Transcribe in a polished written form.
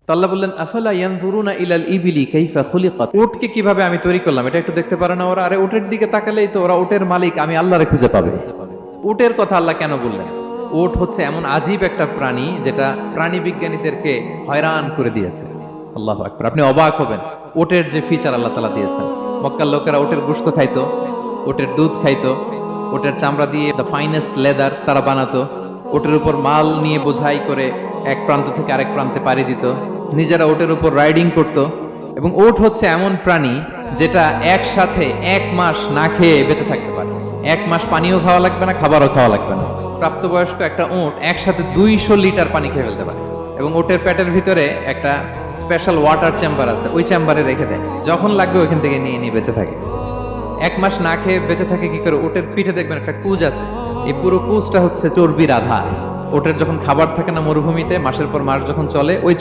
তো আল্লাহ বললেন, আফালা ইয়ানজুরুনা ইলাল ইবিলি কাইফা খুলিকাত। উটকে কিভাবে আমি তৈরি করলাম এটা একটু দেখতে পারে না ওরা? আরে উটের দিকে তাকালেই তো ওরা উটের মালিক আমি আল্লাহরে খুঁজে পাবে। উটের কথা আল্লাহ কেন বললেন? উট হচ্ছে এমন আজীব একটা প্রাণী যেটা প্রাণী বিজ্ঞানীদেরকে হয়রান করে দিয়েছে। আল্লাহু আকবার, আপনি অবাক হবেন উটের যে ফিচার আল্লাহ তাআলা দিয়েছেন। মক্কার লোকেরা উটের গোশত খাইতো, উটের দুধ খাইতো, উটের চামড়া দিয়ে দ্য ফাইনেস্ট লেদার তারা বানাতো, উটের উপর মাল নিয়ে বোঝাই করে এক প্রান্ত থেকে আরেক প্রান্তে পাড়ি দিত, নিজেরা উটের উপর রাইডিং করত। এবং উট হচ্ছে এমন প্রাণী যেটা একসাথে 1 মাস না খেয়ে বেঁচে থাকতে পারে। 1 মাস পানিও খাওয়া লাগবে না, খাবারও খাওয়া লাগবে না। প্রাপ্তবয়স্ক একটা উট একসাথে 200 লিটার পানি খেয়ে ফেলতে পারে। এবং উটের পেটের ভিতরে একটা স্পেশাল ওয়াটার চেম্বার আছে, ওই চেম্বারে রেখে দেয়, যখন লাগবে ওইখান থেকে নিয়ে নিয়ে বেঁচে থাকে। 1 মাস না খেয়ে বেঁচে থাকে কি করে? উটের পিঠে দেখবেন একটা কুজ আছে, এই পুরো কুজটা হচ্ছে চর্বির আধার। ওটের যখন খাবার থাকে না মরুভূমিতে, মাসের পর মাস যখন চলে, ওই